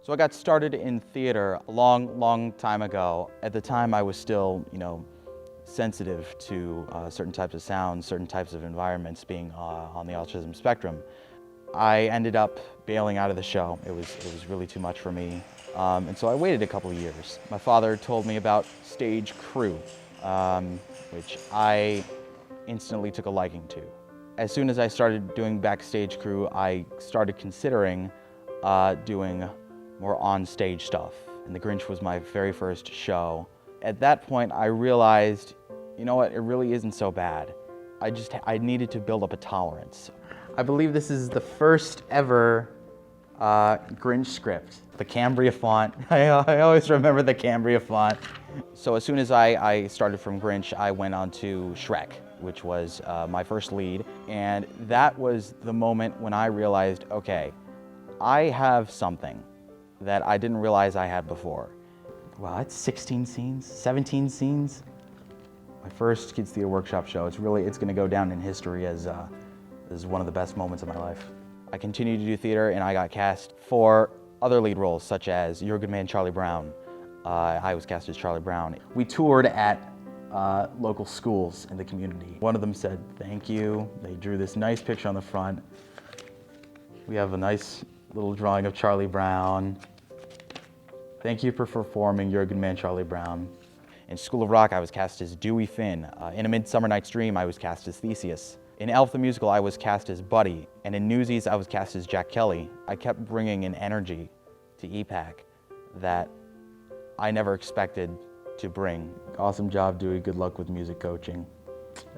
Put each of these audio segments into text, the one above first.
So I got started in theater a long time ago. At the time I was still, sensitive to certain types of sounds, certain types of environments, being on the autism spectrum. I ended up bailing out of the show. It was really too much for me. And so I waited a couple of years. My father told me about stage crew, which I instantly took a liking to. As soon as I started doing backstage crew, I started considering doing more on-stage stuff. And The Grinch was my very first show. At that point, I realized, you know what, it really isn't so bad. I needed to build up a tolerance. I believe this is the first ever Grinch script. The Cambria font. I always remember the Cambria font. So as soon as I started from Grinch, I went on to Shrek, which was my first lead. And that was the moment when I realized, okay, I have something that I didn't realize I had before. Wow, that's 16 scenes, 17 scenes. My first Kids Theater Workshop show. It's gonna go down in history as one of the best moments of my life. I continued to do theater and I got cast for other lead roles such as You're a Good Man, Charlie Brown. I was cast as Charlie Brown. We toured at local schools in the community. One of them said, thank you. They drew this nice picture on the front. We have a nice little drawing of Charlie Brown. Thank you for performing You're a Good Man, Charlie Brown. In School of Rock, I was cast as Dewey Finn. In A Midsummer Night's Dream, I was cast as Theseus. In Elf the Musical, I was cast as Buddy. And in Newsies, I was cast as Jack Kelly. I kept bringing an energy to EPAC that I never expected to bring. Awesome job, Dewey. Good luck with music coaching.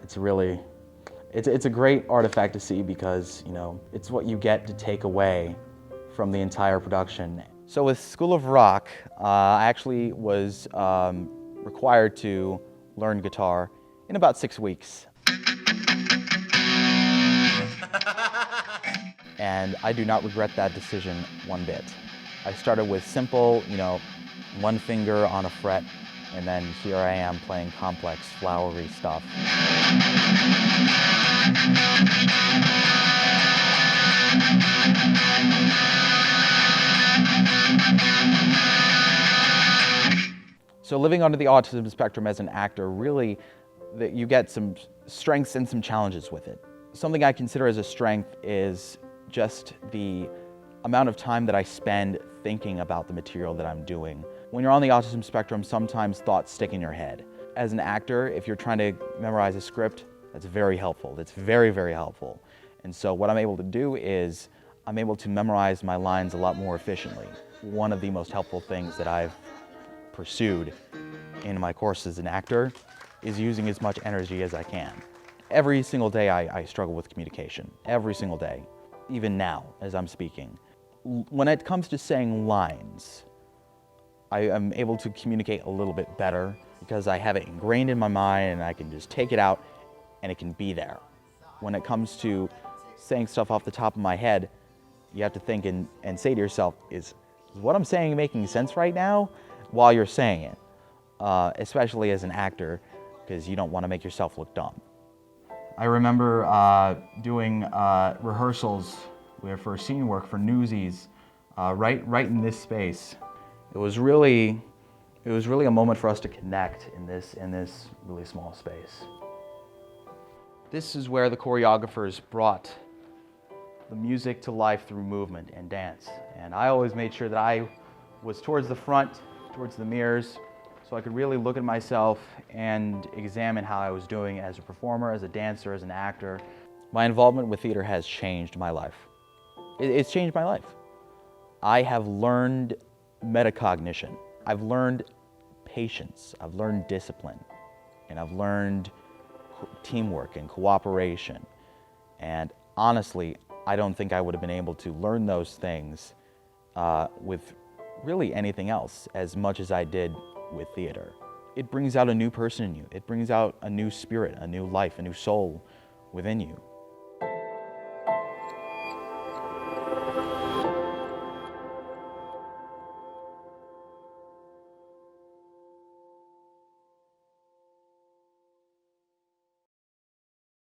It's a great artifact to see because, it's what you get to take away from the entire production. So with School of Rock, I actually was required to learn guitar in about 6 weeks. And I do not regret that decision one bit. I started with simple, one finger on a fret, and then here I am playing complex, flowery stuff. So living under the autism spectrum as an actor, really, you get some strengths and some challenges with it. Something I consider as a strength is just the amount of time that I spend thinking about the material that I'm doing. When you're on the autism spectrum, sometimes thoughts stick in your head. As an actor, if you're trying to memorize a script, that's very helpful. That's very, very helpful. And so what I'm able to do is I'm able to memorize my lines a lot more efficiently. One of the most helpful things that I've pursued in my course as an actor is using as much energy as I can. Every single day I struggle with communication, every single day, even now as I'm speaking. When it comes to saying lines, I am able to communicate a little bit better because I have it ingrained in my mind and I can just take it out and it can be there. When it comes to saying stuff off the top of my head, you have to think and say to yourself, is what I'm saying making sense right now? While you're saying it, especially as an actor, because you don't want to make yourself look dumb. I remember doing rehearsals for scene work for Newsies, right in this space. It was really a moment for us to connect in this really small space. This is where the choreographers brought the music to life through movement and dance, and I always made sure that I was towards the front, towards the mirrors, so I could really look at myself and examine how I was doing as a performer, as a dancer, as an actor. My involvement with theater has changed my life. It's changed my life. I have learned metacognition. I've learned patience. I've learned discipline. And I've learned teamwork and cooperation. And honestly, I don't think I would have been able to learn those things with really anything else as much as I did with theater. It brings out a new person in you. It brings out a new spirit, a new life, a new soul within you.